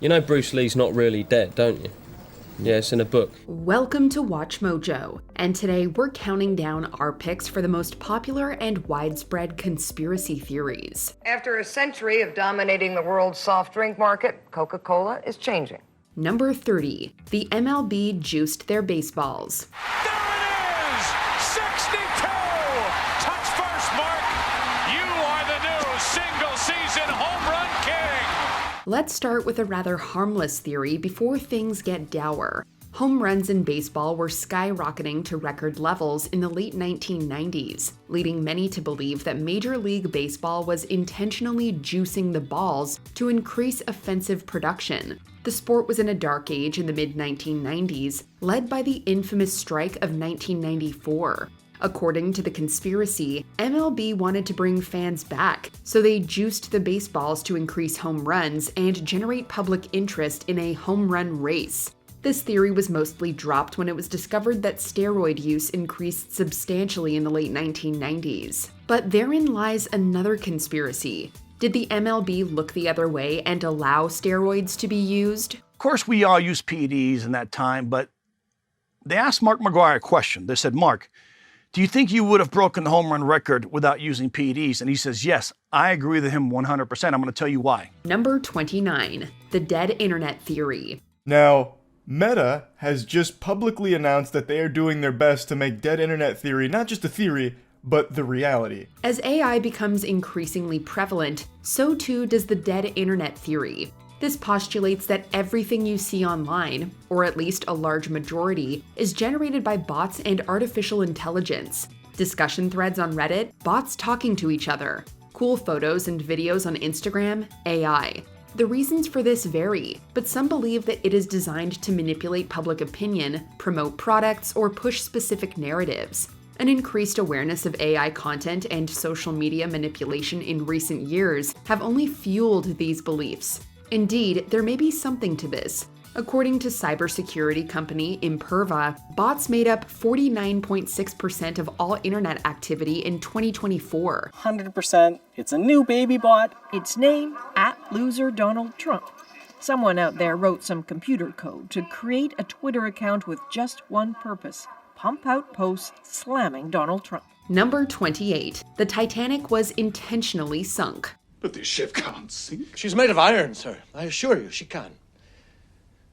You know Bruce Lee's not really dead, don't you? Yeah, it's in a book. Welcome to Watch Mojo, and today we're counting down our picks for the most popular and widespread conspiracy theories. After a century of dominating the world's soft drink market, Coca-Cola is changing. Number 30. The MLB juiced their baseballs. There it is! 62! Touch first, Mark! You are the new single-season home run king! Let's start with a rather harmless theory before things get dour. Home runs in baseball were skyrocketing to record levels in the late 1990s, leading many to believe that Major League Baseball was intentionally juicing the balls to increase offensive production. The sport was in a dark age in the mid-1990s, led by the infamous strike of 1994. According to the conspiracy, MLB wanted to bring fans back, so they juiced the baseballs to increase home runs and generate public interest in a home run race. This theory was mostly dropped when it was discovered that steroid use increased substantially in the late 1990s. But therein lies another conspiracy. Did the MLB look the other way and allow steroids to be used? Of course, we all used PEDs in that time, but they asked Mark McGwire a question. They said, Mark, do you think you would have broken the home run record without using PEDs? And he says, yes, I agree with him 100%. I'm going to tell you why. Number 29. The dead internet theory. Now, Meta has just publicly announced that they are doing their best to make dead internet theory not just a theory, but the reality. As AI becomes increasingly prevalent, so too does the dead internet theory. This postulates that everything you see online, or at least a large majority, is generated by bots and artificial intelligence. Discussion threads on Reddit, bots talking to each other. Cool photos and videos on Instagram, AI. The reasons for this vary, but some believe that it is designed to manipulate public opinion, promote products, or push specific narratives. An increased awareness of AI content and social media manipulation in recent years have only fueled these beliefs. Indeed, there may be something to this. According to cybersecurity company Imperva, bots made up 49.6% of all internet activity in 2024. 100%. It's a new baby bot. Its name, @LoserDonaldTrump. Someone out there wrote some computer code to create a Twitter account with just one purpose: pump out posts slamming Donald Trump. Number 28. The Titanic was intentionally sunk. But this ship can't sink. She's made of iron, sir. I assure you, she can.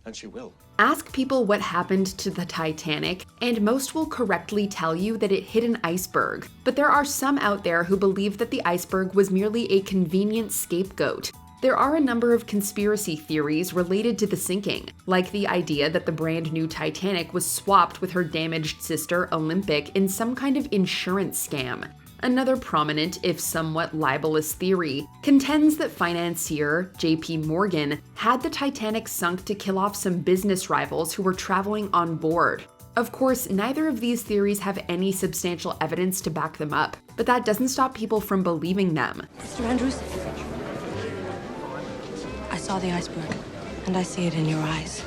And she will. Ask people what happened to the Titanic, and most will correctly tell you that it hit an iceberg. But there are some out there who believe that the iceberg was merely a convenient scapegoat. There are a number of conspiracy theories related to the sinking, like the idea that the brand new Titanic was swapped with her damaged sister Olympic in some kind of insurance scam. Another prominent, if somewhat libelous theory, contends that financier J.P. Morgan had the Titanic sunk to kill off some business rivals who were traveling on board. Of course, neither of these theories have any substantial evidence to back them up, but that doesn't stop people from believing them. Mr. Andrews, I saw the iceberg, and I see it in your eyes.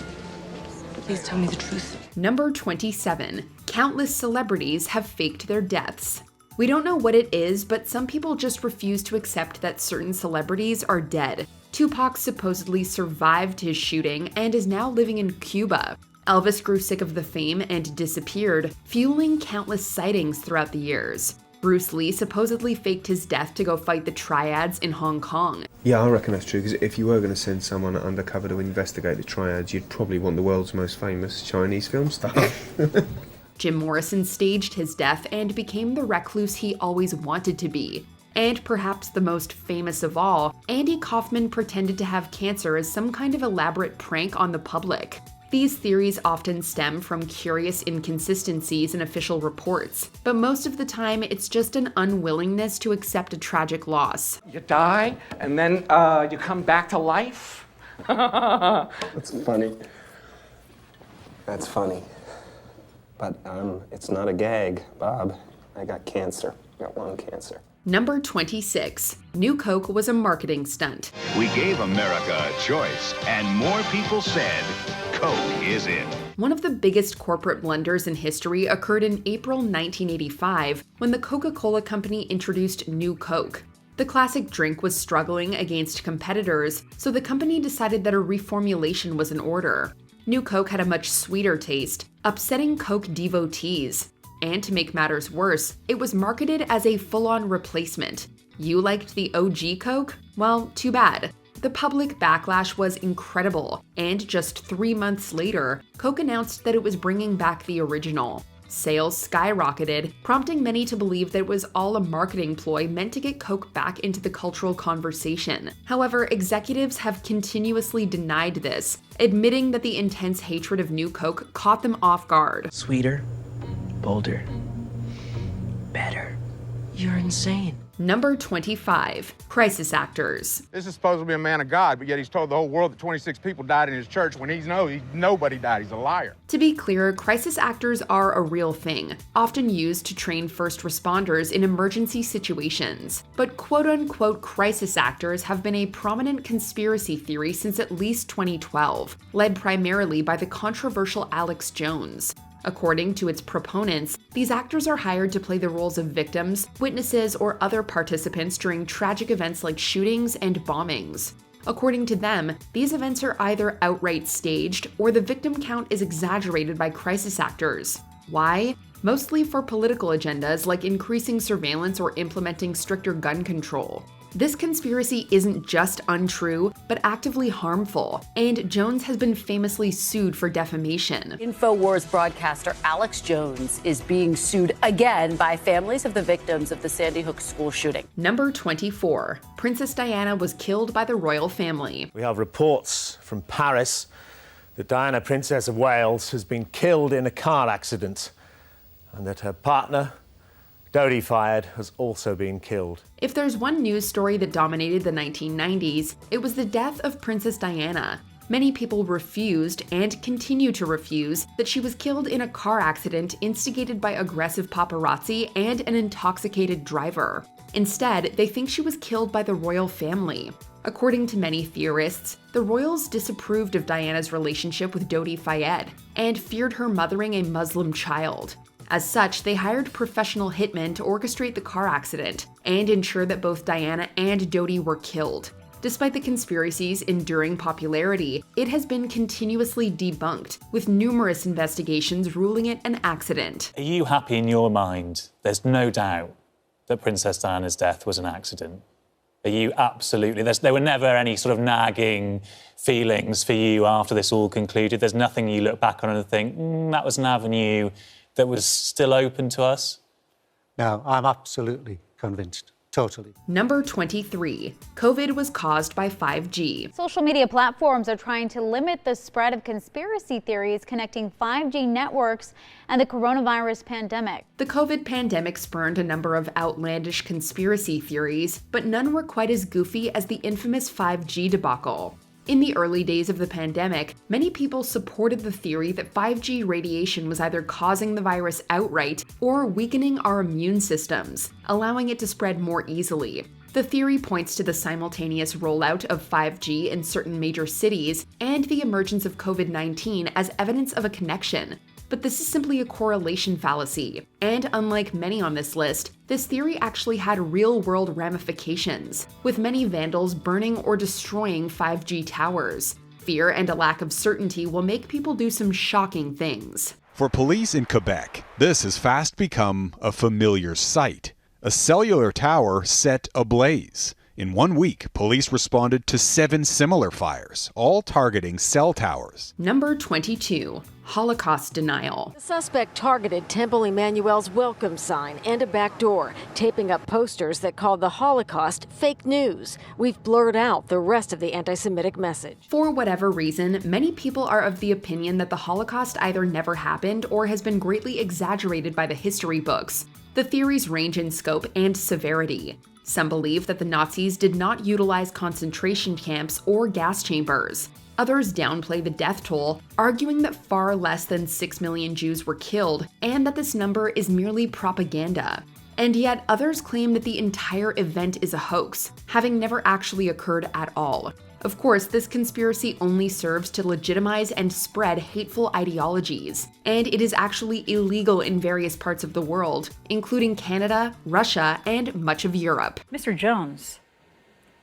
Please tell me the truth. Number 27. Countless celebrities have faked their deaths. We don't know what it is, but some people just refuse to accept that certain celebrities are dead. Tupac supposedly survived his shooting and is now living in Cuba. Elvis grew sick of the fame and disappeared, fueling countless sightings throughout the years. Bruce Lee supposedly faked his death to go fight the triads in Hong Kong. Yeah, I reckon that's true, because if you were going to send someone undercover to investigate the triads, you'd probably want the world's most famous Chinese film star. Jim Morrison staged his death and became the recluse he always wanted to be. And perhaps the most famous of all, Andy Kaufman pretended to have cancer as some kind of elaborate prank on the public. These theories often stem from curious inconsistencies in official reports, but most of the time it's just an unwillingness to accept a tragic loss. You die, and then you come back to life? That's funny. That's funny. But it's not a gag, Bob. I got cancer. I got lung cancer. Number 26. New Coke was a marketing stunt. We gave America a choice, and more people said, Coke is it. One of the biggest corporate blunders in history occurred in April 1985 when the Coca-Cola Company introduced New Coke. The classic drink was struggling against competitors, so the company decided that a reformulation was in order. New Coke had a much sweeter taste, upsetting Coke devotees. And to make matters worse, it was marketed as a full-on replacement. You liked the OG Coke? Well, too bad. The public backlash was incredible, and just 3 months later, Coke announced that it was bringing back the original. Sales skyrocketed, prompting many to believe that it was all a marketing ploy meant to get Coke back into the cultural conversation. However, executives have continuously denied this, admitting that the intense hatred of New Coke caught them off guard. Sweeter, bolder, better. You're insane. Number 25. Crisis actors. This is supposed to be a man of God, but yet he's told the whole world that 26 people died in his church when nobody died. He's a liar. To be clear, crisis actors are a real thing, often used to train first responders in emergency situations. But quote-unquote crisis actors have been a prominent conspiracy theory since at least 2012, led primarily by the controversial Alex Jones. According to its proponents, these actors are hired to play the roles of victims, witnesses, or other participants during tragic events like shootings and bombings. According to them, these events are either outright staged or the victim count is exaggerated by crisis actors. Why? Mostly for political agendas like increasing surveillance or implementing stricter gun control. This conspiracy isn't just untrue, but actively harmful, and Jones has been famously sued for defamation. InfoWars broadcaster Alex Jones is being sued again by families of the victims of the Sandy Hook school shooting. Number 24. Princess Diana was killed by the royal family. We have reports from Paris that Diana, Princess of Wales, has been killed in a car accident, and that her partner, Dodi Fayed, has also been killed. If there's one news story that dominated the 1990s, it was the death of Princess Diana. Many people refused, and continue to refuse, that she was killed in a car accident instigated by aggressive paparazzi and an intoxicated driver. Instead, they think she was killed by the royal family. According to many theorists, the royals disapproved of Diana's relationship with Dodi Fayed and feared her mothering a Muslim child. As such, they hired professional hitmen to orchestrate the car accident and ensure that both Diana and Dodi were killed. Despite the conspiracy's enduring popularity, it has been continuously debunked, with numerous investigations ruling it an accident. Are you happy in your mind? There's no doubt that Princess Diana's death was an accident. Are you absolutely... There were never any sort of nagging feelings for you after this all concluded? There's nothing you look back on and think, that was an avenue that was still open to us? No, I'm absolutely convinced. Totally. Number 23. COVID was caused by 5G. Social media platforms are trying to limit the spread of conspiracy theories connecting 5G networks and the coronavirus pandemic. The COVID pandemic spurned a number of outlandish conspiracy theories, but none were quite as goofy as the infamous 5G debacle. In the early days of the pandemic, many people supported the theory that 5G radiation was either causing the virus outright or weakening our immune systems, allowing it to spread more easily. The theory points to the simultaneous rollout of 5G in certain major cities and the emergence of COVID-19 as evidence of a connection. But this is simply a correlation fallacy, and unlike many on this list, this theory actually had real-world ramifications, with many vandals burning or destroying 5G towers. Fear and a lack of certainty will make people do some shocking things. For police in Quebec, this has fast become a familiar sight. A cellular tower set ablaze. In 1 week, police responded to 7 similar fires, all targeting cell towers. Number 22. Holocaust denial. The suspect targeted Temple Emmanuel's welcome sign and a back door, taping up posters that called the Holocaust fake news. We've blurred out the rest of the anti-Semitic message. For whatever reason, many people are of the opinion that the Holocaust either never happened or has been greatly exaggerated by the history books. The theories range in scope and severity. Some believe that the Nazis did not utilize concentration camps or gas chambers. Others downplay the death toll, arguing that far less than 6 million Jews were killed and that this number is merely propaganda. And yet others claim that the entire event is a hoax, having never actually occurred at all. Of course, this conspiracy only serves to legitimize and spread hateful ideologies, and it is actually illegal in various parts of the world, including Canada, Russia, and much of Europe. Mr. Jones,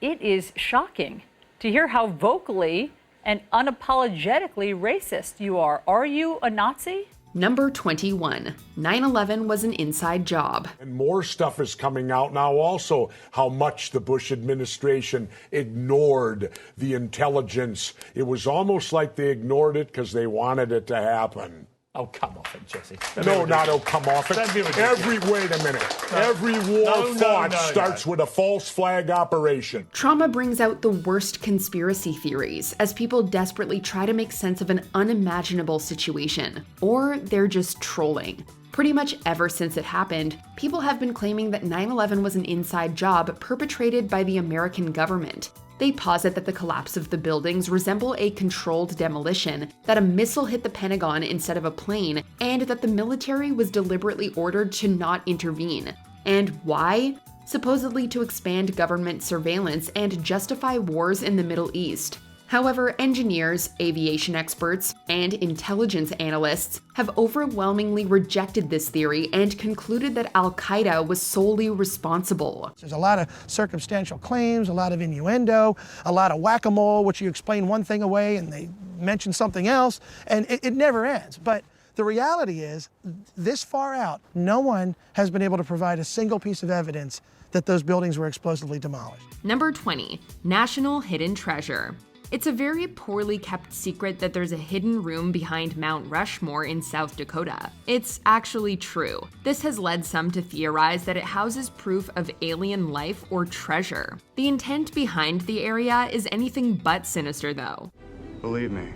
it is shocking to hear how vocally and unapologetically racist you are. Are you a Nazi? Number 21. 9/11 was an inside job. And more stuff is coming out now also, how much the Bush administration ignored the intelligence. It was almost like they ignored it because they wanted it to happen. Oh, come off it, Jesse. No, not oh, come off it. Wait a minute. Every war fought starts with a false flag operation. Trauma brings out the worst conspiracy theories as people desperately try to make sense of an unimaginable situation. Or they're just trolling. Pretty much ever since it happened, people have been claiming that 9/11 was an inside job perpetrated by the American government. They posit that the collapse of the buildings resemble a controlled demolition, that a missile hit the Pentagon instead of a plane, and that the military was deliberately ordered to not intervene. And why? Supposedly to expand government surveillance and justify wars in the Middle East. However, engineers, aviation experts, and intelligence analysts have overwhelmingly rejected this theory and concluded that Al-Qaeda was solely responsible. There's a lot of circumstantial claims, a lot of innuendo, a lot of whack-a-mole, which you explain one thing away and they mention something else, and it never ends. But the reality is, this far out, no one has been able to provide a single piece of evidence that those buildings were explosively demolished. Number 20. National Hidden Treasure. It's a very poorly kept secret that there's a hidden room behind Mount Rushmore in South Dakota. It's actually true. This has led some to theorize that it houses proof of alien life or treasure. The intent behind the area is anything but sinister, though. Believe me,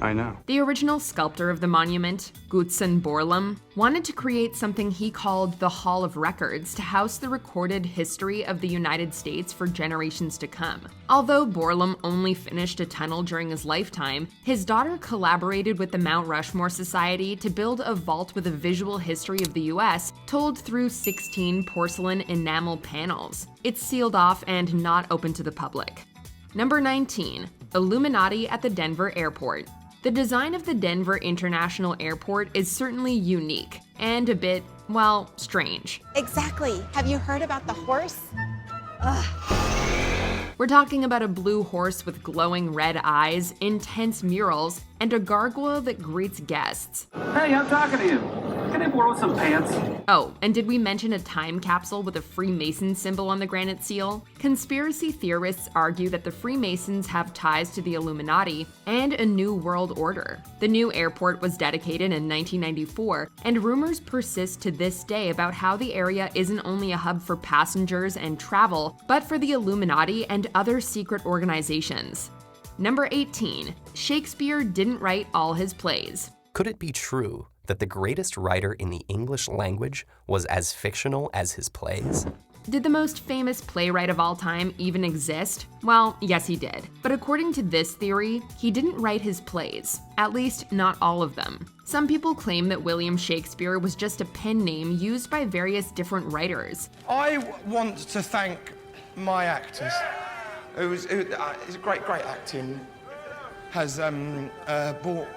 I know. The original sculptor of the monument, Gutzon Borglum, wanted to create something he called the Hall of Records to house the recorded history of the United States for generations to come. Although Borglum only finished a tunnel during his lifetime, his daughter collaborated with the Mount Rushmore Society to build a vault with a visual history of the US told through 16 porcelain enamel panels. It's sealed off and not open to the public. Number 19. Illuminati at the Denver Airport. The design of the Denver International Airport is certainly unique and a bit, well, strange. Exactly. Have you heard about the horse? We're talking about a blue horse with glowing red eyes, intense murals, and a gargoyle that greets guests. Hey, I'm talking to you. Can I borrow some pants? Oh, and did we mention a time capsule with a Freemason symbol on the granite seal? Conspiracy theorists argue that the Freemasons have ties to the Illuminati and a new world order. The new airport was dedicated in 1994, and rumors persist to this day about how the area isn't only a hub for passengers and travel, but for the Illuminati and other secret organizations. Number 18. Shakespeare didn't write all his plays. Could it be true that the greatest writer in the English language was as fictional as his plays? Did the most famous playwright of all time even exist? Well, yes he did. But according to this theory, he didn't write his plays. At least, not all of them. Some people claim that William Shakespeare was just a pen name used by various different writers. I want to thank my actors. It's great acting has brought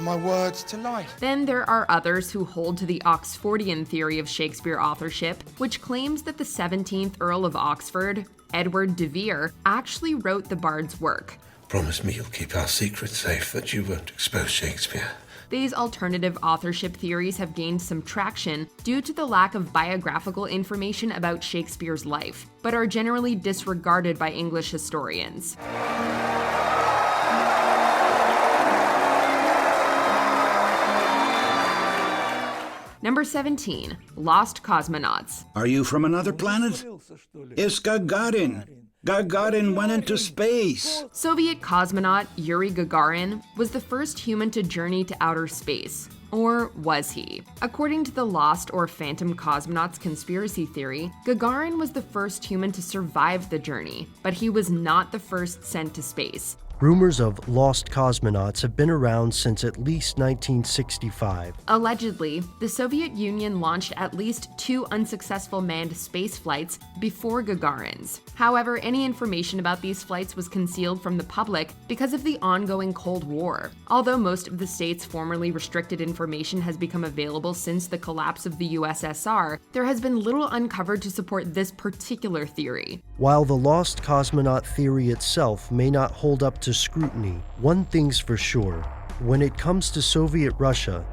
my words to life. Then there are others who hold to the Oxfordian theory of Shakespeare authorship, which claims that the 17th Earl of Oxford, Edward de Vere, actually wrote the bard's work. Promise me you'll keep our secret safe, that you won't expose Shakespeare. These alternative authorship theories have gained some traction due to the lack of biographical information about Shakespeare's life, but are generally disregarded by English historians. Number 17. Lost Cosmonauts. Are you from another planet? It's Gagarin. Gagarin went into space. Soviet cosmonaut Yuri Gagarin was the first human to journey to outer space. Or was he? According to the Lost or Phantom Cosmonauts conspiracy theory, Gagarin was the first human to survive the journey, but he was not the first sent to space. Rumors of lost cosmonauts have been around since at least 1965. Allegedly, the Soviet Union launched at least 2 unsuccessful manned space flights before Gagarin's. However, any information about these flights was concealed from the public because of the ongoing Cold War. Although most of the state's formerly restricted information has become available since the collapse of the USSR, there has been little uncovered to support this particular theory. While the lost cosmonaut theory itself may not hold up to scrutiny, one thing's for sure. When it comes to Soviet Russia,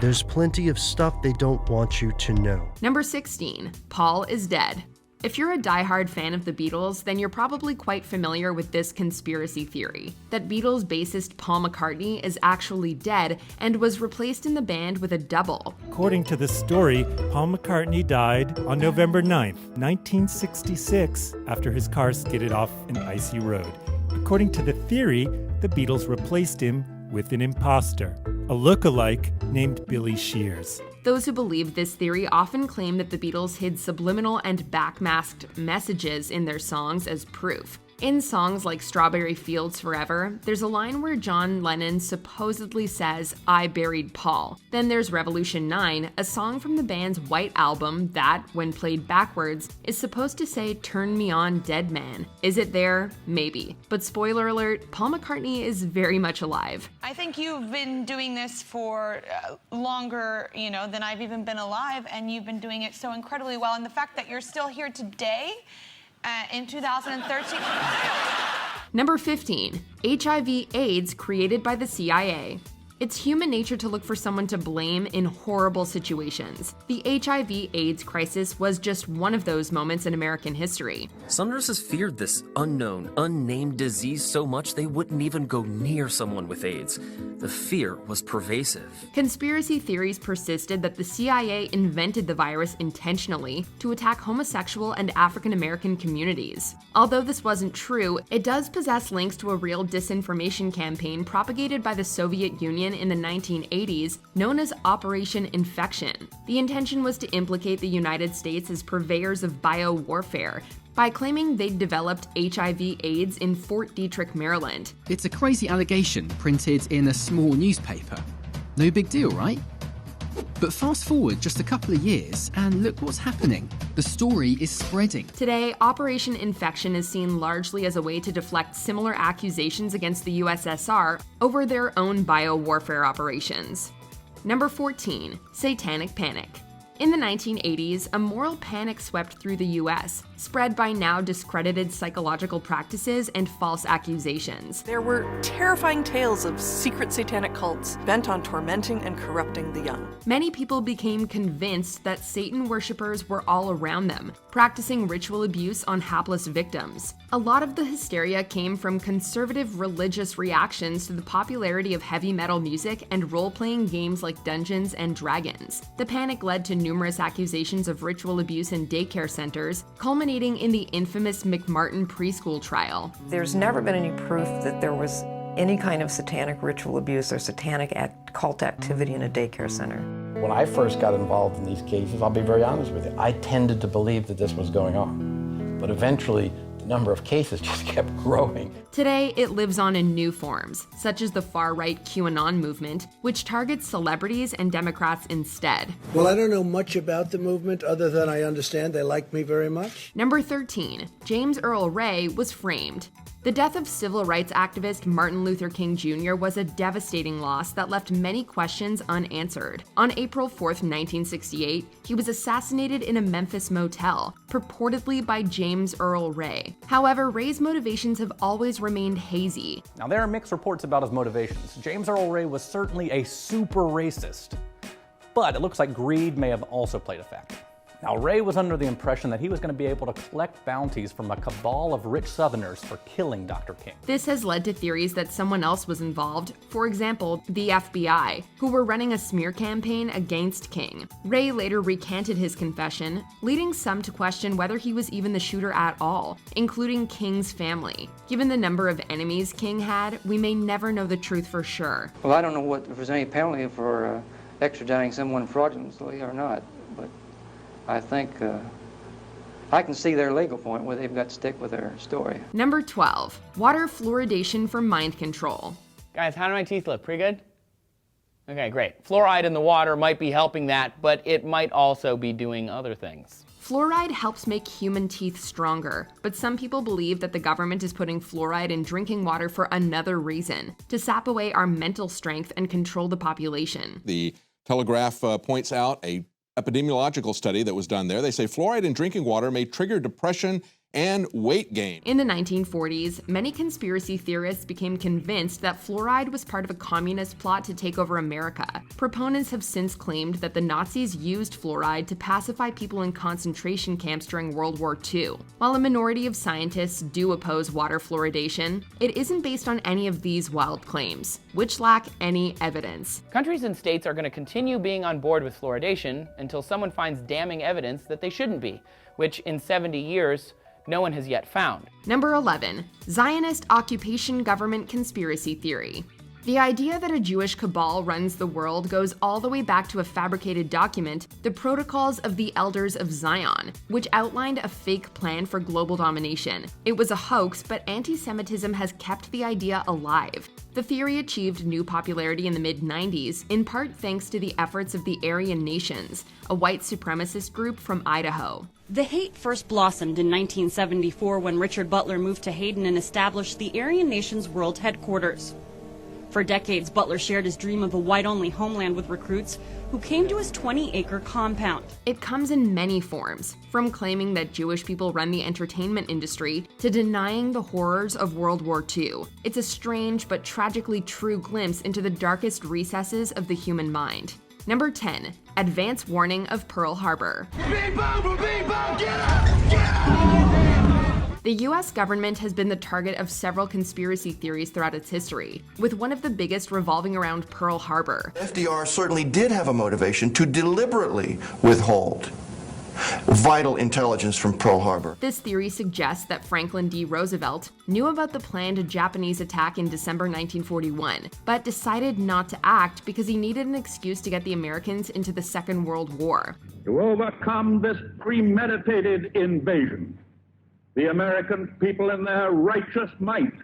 there's plenty of stuff they don't want you to know. Number 16, Paul is dead. If you're a diehard fan of the Beatles, then you're probably quite familiar with this conspiracy theory, that Beatles bassist Paul McCartney is actually dead and was replaced in the band with a double. According to the story, Paul McCartney died on November 9th, 1966, after his car skidded off an icy road. According to the theory, the Beatles replaced him with an imposter, a look-alike named Billy Shears. Those who believe this theory often claim that the Beatles hid subliminal and backmasked messages in their songs as proof. In songs like Strawberry Fields Forever, there's a line where John Lennon supposedly says, "I buried Paul." Then there's Revolution 9, a song from the band's White Album that, when played backwards, is supposed to say, "Turn me on, dead man." Is it there? Maybe. But spoiler alert, Paul McCartney is very much alive. I think you've been doing this for longer, than I've even been alive, and you've been doing it so incredibly well. And the fact that you're still here today, in 2013. Number 15, HIV/AIDS created by the CIA. It's human nature to look for someone to blame in horrible situations. The HIV/AIDS crisis was just one of those moments in American history. Some nurses feared this unknown, unnamed disease so much they wouldn't even go near someone with AIDS. The fear was pervasive. Conspiracy theories persisted that the CIA invented the virus intentionally to attack homosexual and African American communities. Although this wasn't true, it does possess links to a real disinformation campaign propagated by the Soviet Union in the 1980s, known as Operation Infection. The intention was to implicate the United States as purveyors of biowarfare by claiming they'd developed HIV/AIDS in Fort Detrick, Maryland. It's a crazy allegation printed in a small newspaper. No big deal, right? But fast forward just a couple of years, and look what's happening. The story is spreading. Today, Operation Infection is seen largely as a way to deflect similar accusations against the USSR over their own biowarfare operations. Number 14, Satanic Panic. In the 1980s, a moral panic swept through the US, spread by now discredited psychological practices and false accusations. There were terrifying tales of secret satanic cults bent on tormenting and corrupting the young. Many people became convinced that Satan worshippers were all around them, practicing ritual abuse on hapless victims. A lot of the hysteria came from conservative religious reactions to the popularity of heavy metal music and role-playing games like Dungeons and Dragons. The panic led to numerous accusations of ritual abuse in daycare centers, culminating in the infamous McMartin preschool trial. There's never been any proof that there was any kind of satanic ritual abuse or satanic cult activity in a daycare center. When I first got involved in these cases, I'll be very honest with you, I tended to believe that this was going on. But eventually, the number of cases just kept growing. Today, it lives on in new forms, such as the far-right QAnon movement, which targets celebrities and Democrats instead. Well, I don't know much about the movement other than I understand they like me very much. Number 13, James Earl Ray was framed. The death of civil rights activist Martin Luther King Jr. was a devastating loss that left many questions unanswered. On April 4th, 1968, he was assassinated in a Memphis motel, purportedly by James Earl Ray. However, Ray's motivations have always remained hazy. Now, there are mixed reports about his motivations. James Earl Ray was certainly a super racist, but it looks like greed may have also played a factor. Now, Ray was under the impression that he was going to be able to collect bounties from a cabal of rich Southerners for killing Dr. King. This has led to theories that someone else was involved, for example, the FBI, who were running a smear campaign against King. Ray later recanted his confession, leading some to question whether he was even the shooter at all, including King's family. Given the number of enemies King had, we may never know the truth for sure. Well, I don't know if there's any penalty for extraditing someone fraudulently or not, but I think I can see their legal point where they've got to stick with their story. Number 12, water fluoridation for mind control. Guys, how do my teeth look? Pretty good? Okay, great. Fluoride in the water might be helping that, but it might also be doing other things. Fluoride helps make human teeth stronger, but some people believe that the government is putting fluoride in drinking water for another reason, to sap away our mental strength and control the population. The Telegraph points out a epidemiological study that was done there. They say fluoride in drinking water may trigger depression and weight gain. In the 1940s, many conspiracy theorists became convinced that fluoride was part of a communist plot to take over America. Proponents have since claimed that the Nazis used fluoride to pacify people in concentration camps during World War II. While a minority of scientists do oppose water fluoridation, it isn't based on any of these wild claims, which lack any evidence. Countries and states are going to continue being on board with fluoridation until someone finds damning evidence that they shouldn't be, which in 70 years, no one has yet found. Number 11, Zionist occupation government conspiracy theory. The idea that a Jewish cabal runs the world goes all the way back to a fabricated document, the Protocols of the Elders of Zion, which outlined a fake plan for global domination. It was a hoax, but anti-Semitism has kept the idea alive. The theory achieved new popularity in the mid-90s, in part thanks to the efforts of the Aryan Nations, a white supremacist group from Idaho. The hate first blossomed in 1974 when Richard Butler moved to Hayden and established the Aryan Nations World Headquarters. For decades, Butler shared his dream of a white-only homeland with recruits who came to his 20-acre compound. It comes in many forms, from claiming that Jewish people run the entertainment industry to denying the horrors of World War II. It's a strange but tragically true glimpse into the darkest recesses of the human mind. Number 10, advance warning of Pearl Harbor. The US government has been the target of several conspiracy theories throughout its history, with one of the biggest revolving around Pearl Harbor. FDR certainly did have a motivation to deliberately withhold vital intelligence from Pearl Harbor. This theory suggests that Franklin D. Roosevelt knew about the planned Japanese attack in December 1941, but decided not to act because he needed an excuse to get the Americans into the Second World War. To overcome this premeditated invasion, the American people in their righteous might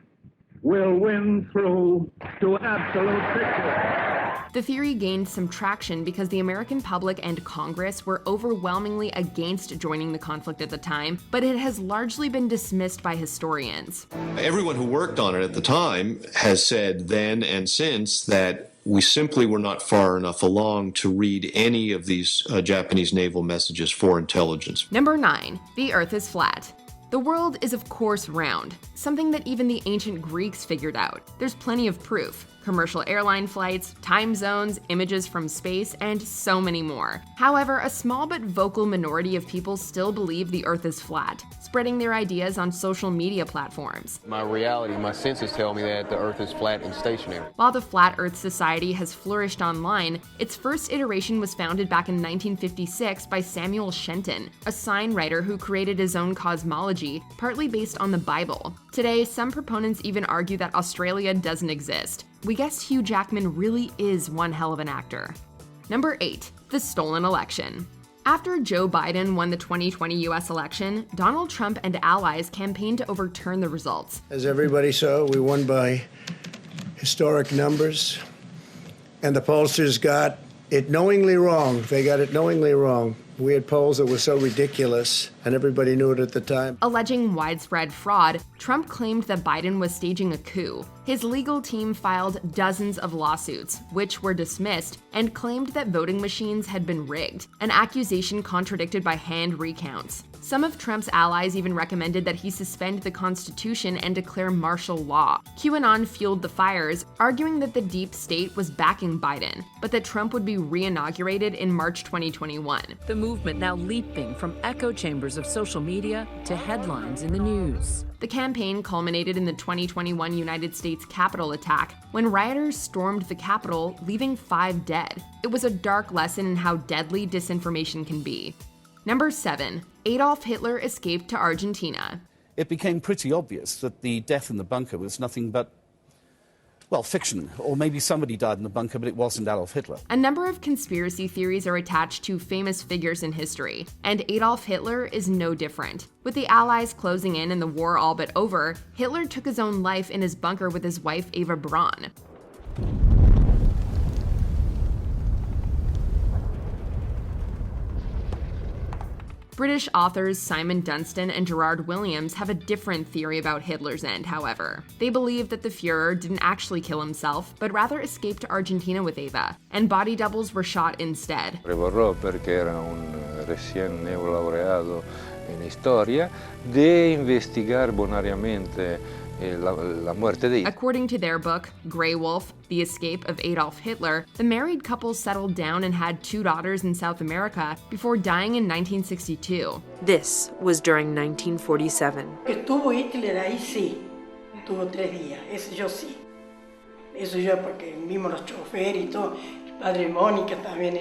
will win through to absolute victory. The theory gained some traction because the American public and Congress were overwhelmingly against joining the conflict at the time, but it has largely been dismissed by historians. Everyone who worked on it at the time has said then and since that we simply were not far enough along to read any of these Japanese naval messages for intelligence. Number 9, the Earth is flat. The world is of course round, something that even the ancient Greeks figured out. There's plenty of proof. Commercial airline flights, time zones, images from space, and so many more. However, a small but vocal minority of people still believe the Earth is flat, spreading their ideas on social media platforms. My reality, my senses tell me that the Earth is flat and stationary. While the Flat Earth Society has flourished online, its first iteration was founded back in 1956 by Samuel Shenton, a sign writer who created his own cosmology, partly based on the Bible. Today, some proponents even argue that Australia doesn't exist. We guess Hugh Jackman really is one hell of an actor. Number 8, the stolen election. After Joe Biden won the 2020 US election, Donald Trump and allies campaigned to overturn the results. As everybody saw, we won by historic numbers, and the pollsters got it knowingly wrong. They got it knowingly wrong. We had polls that were so ridiculous, and everybody knew it at the time. Alleging widespread fraud, Trump claimed that Biden was staging a coup. His legal team filed dozens of lawsuits, which were dismissed, and claimed that voting machines had been rigged, an accusation contradicted by hand recounts. Some of Trump's allies even recommended that he suspend the Constitution and declare martial law. QAnon fueled the fires, arguing that the deep state was backing Biden, but that Trump would be re-inaugurated in March 2021. The movement now leaping from echo chambers of social media to headlines in the news. The campaign culminated in the 2021 United States Capitol attack, when rioters stormed the Capitol, leaving 5 dead. It was a dark lesson in how deadly disinformation can be. Number 7, Adolf Hitler escaped to Argentina. It became pretty obvious that the death in the bunker was nothing but well, fiction, or maybe somebody died in the bunker, but it wasn't Adolf Hitler. A number of conspiracy theories are attached to famous figures in history, and Adolf Hitler is no different. With the Allies closing in and the war all but over, Hitler took his own life in his bunker with his wife Eva Braun. British authors Simon Dunstan and Gerard Williams have a different theory about Hitler's end, however. They believe that the Führer didn't actually kill himself, but rather escaped to Argentina with Eva, and body doubles were shot instead. Prevarrò, perché era un recién neolaureado en historia, de investigar bonariamente la muerte de... According to their book, Grey Wolf, The Escape of Adolf Hitler, the married couple settled down and had 2 daughters in South America before dying in 1962. This was during 1947. Estuvo Hitler ahí, sí. Estuvo 3 días, eso yo sí. Eso yo porque vimos los choferes y todo, el padre Mónica también,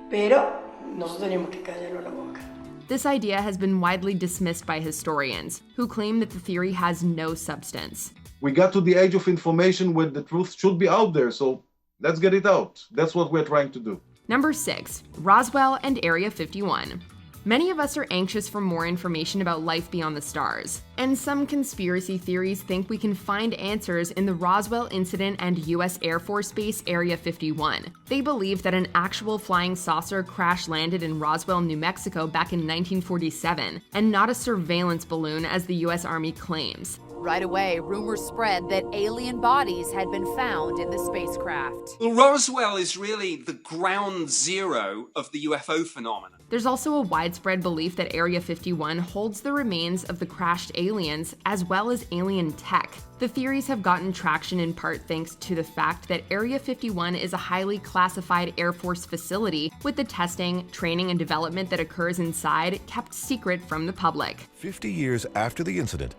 pero nosotros teníamos que callarlo la boca. This idea has been widely dismissed by historians, who claim that the theory has no substance. We got to the age of information where the truth should be out there, so let's get it out. That's what we're trying to do. Number 6, Roswell and Area 51. Many of us are anxious for more information about life beyond the stars, and some conspiracy theories think we can find answers in the Roswell incident and US Air Force Base Area 51. They believe that an actual flying saucer crash-landed in Roswell, New Mexico back in 1947, and not a surveillance balloon as the US Army claims. Right away, rumors spread that alien bodies had been found in the spacecraft. Well, Roswell is really the ground zero of the UFO phenomenon. There's also a widespread belief that Area 51 holds the remains of the crashed aliens as well as alien tech. The theories have gotten traction in part thanks to the fact that Area 51 is a highly classified Air Force facility, with the testing, training, and development that occurs inside kept secret from the public. 50 years after the incident,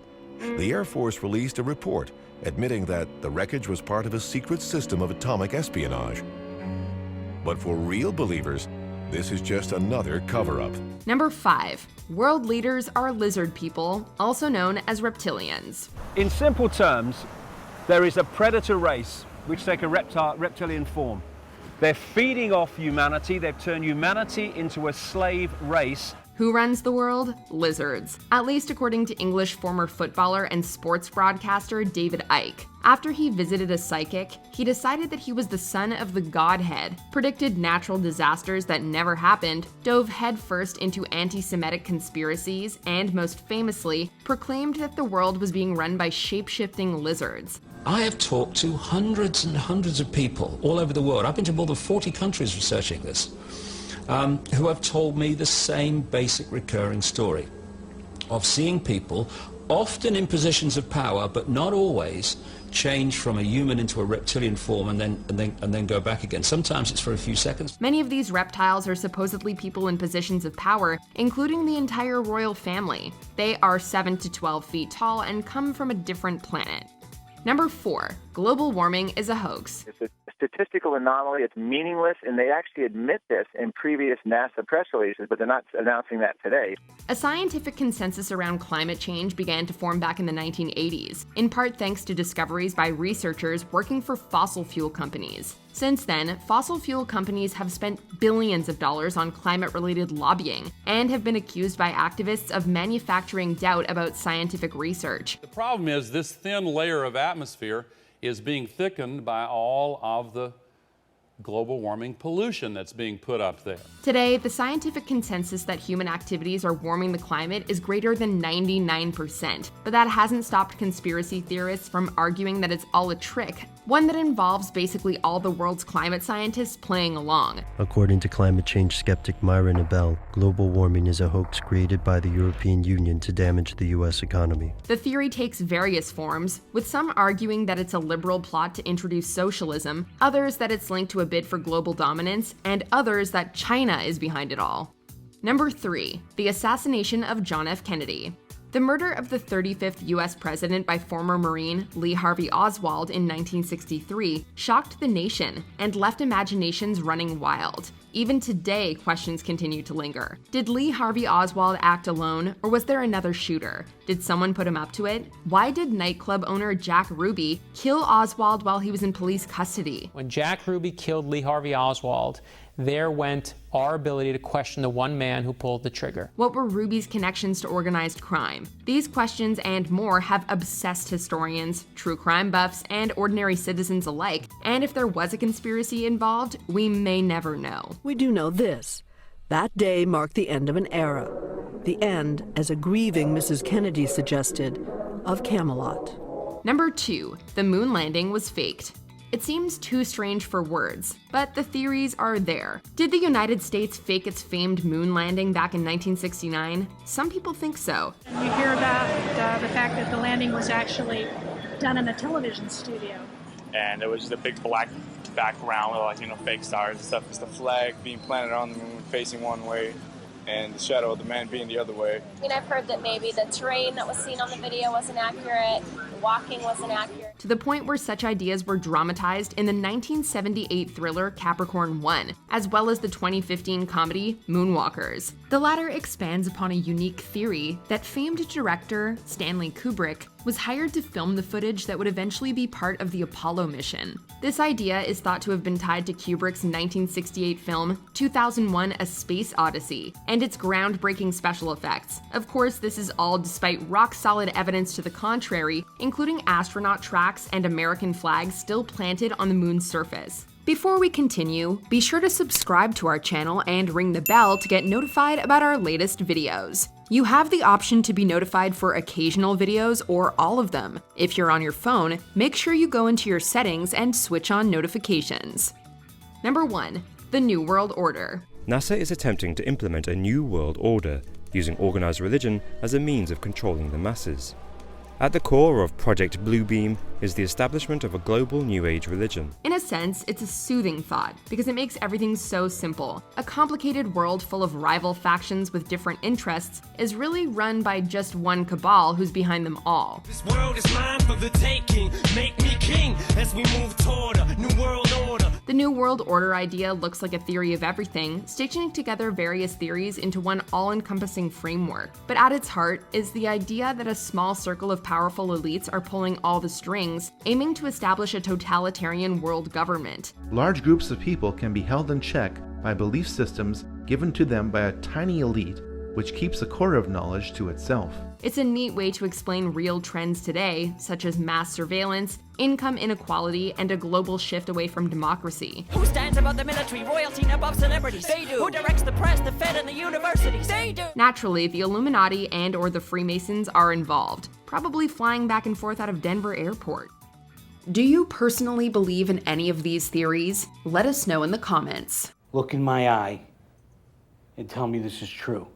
the Air Force released a report admitting that the wreckage was part of a secret system of atomic espionage. But for real believers, this is just another cover-up. Number 5. World leaders are lizard people, also known as reptilians. In simple terms, there is a predator race which take a reptilian form. They're feeding off humanity. They've turned humanity into a slave race. Who runs the world? Lizards. At least according to English former footballer and sports broadcaster David Icke. After he visited a psychic, he decided that he was the son of the Godhead, predicted natural disasters that never happened, dove headfirst into anti-Semitic conspiracies, and most famously, proclaimed that the world was being run by shape-shifting lizards. I have talked to hundreds and hundreds of people all over the world. I've been to more than 40 countries researching this. Who have told me the same basic recurring story of seeing people, often in positions of power, but not always, change from a human into a reptilian form and then go back again. Sometimes it's for a few seconds. Many of these reptiles are supposedly people in positions of power, including the entire royal family. They are 7 to 12 feet tall and come from a different planet. Number 4, global warming is a hoax. It's a statistical anomaly. It's meaningless, and they actually admit this in previous NASA press releases, but they're not announcing that today. A scientific consensus around climate change began to form back in the 1980s, in part thanks to discoveries by researchers working for fossil fuel companies. Since then, fossil fuel companies have spent billions of dollars on climate-related lobbying and have been accused by activists of manufacturing doubt about scientific research. The problem is this thin layer of atmosphere is being thickened by all of the global warming pollution that's being put up there. Today, the scientific consensus that human activities are warming the climate is greater than 99%, but that hasn't stopped conspiracy theorists from arguing that it's all a trick, one that involves basically all the world's climate scientists playing along. According to climate change skeptic Myra Nabel, global warming is a hoax created by the European Union to damage the US economy. The theory takes various forms, with some arguing that it's a liberal plot to introduce socialism, others that it's linked to a bid for global dominance, and others that China is behind it all. Number 3, the assassination of John F. Kennedy. The murder of the 35th U.S. president by former Marine Lee Harvey Oswald in 1963 shocked the nation and left imaginations running wild. Even today, questions continue to linger. Did Lee Harvey Oswald act alone, or was there another shooter? Did someone put him up to it? Why did nightclub owner Jack Ruby kill Oswald while he was in police custody? When Jack Ruby killed Lee Harvey Oswald, there went our ability to question the one man who pulled the trigger. What were Ruby's connections to organized crime? These questions and more have obsessed historians, true crime buffs, and ordinary citizens alike. And if there was a conspiracy involved, we may never know. We do know this. That day marked the end of an era. The end, as a grieving Mrs. Kennedy suggested, of Camelot. Number 2. The moon landing was faked. It seems too strange for words, but the theories are there. Did the United States fake its famed moon landing back in 1969? Some people think so. You hear about the fact that the landing was actually done in a television studio. And there was just a big black background with, fake stars and stuff. It's the flag being planted on the moon facing one way, and the shadow of the man being the other way. I've heard that maybe the terrain that was seen on the video wasn't accurate, walking wasn't accurate. To the point where such ideas were dramatized in the 1978 thriller Capricorn 1, as well as the 2015 comedy Moonwalkers. The latter expands upon a unique theory that famed director Stanley Kubrick was hired to film the footage that would eventually be part of the Apollo mission. This idea is thought to have been tied to Kubrick's 1968 film 2001: A Space Odyssey and its groundbreaking special effects. Of course, this is all despite rock-solid evidence to the contrary, including astronaut tracks and American flags still planted on the moon's surface. Before we continue, be sure to subscribe to our channel and ring the bell to get notified about our latest videos. You have the option to be notified for occasional videos or all of them. If you're on your phone, make sure you go into your settings and switch on notifications. Number 1. The New World Order. NASA is attempting to implement a new world order, using organized religion as a means of controlling the masses. At the core of Project Bluebeam is the establishment of a global New Age religion. In a sense, it's a soothing thought, because it makes everything so simple. A complicated world full of rival factions with different interests is really run by just one cabal who's behind them all. This world is mine for the taking. Make me king as we move toward a new world order. The New World Order idea looks like a theory of everything, stitching together various theories into one all-encompassing framework. But at its heart is the idea that a small circle of powerful elites are pulling all the strings, aiming to establish a totalitarian world government. Large groups of people can be held in check by belief systems given to them by a tiny elite, which keeps a core of knowledge to itself. It's a neat way to explain real trends today, such as mass surveillance, income inequality, and a global shift away from democracy. Who stands above the military, royalty, and above celebrities? They do. Who directs the press, the Fed, and the universities? They do. Naturally, the Illuminati and/or the Freemasons are involved, probably flying back and forth out of Denver Airport. Do you personally believe in any of these theories? Let us know in the comments. Look in my eye and tell me this is true.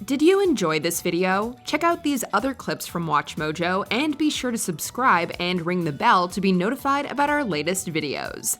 Did you enjoy this video? Check out these other clips from WatchMojo and be sure to subscribe and ring the bell to be notified about our latest videos.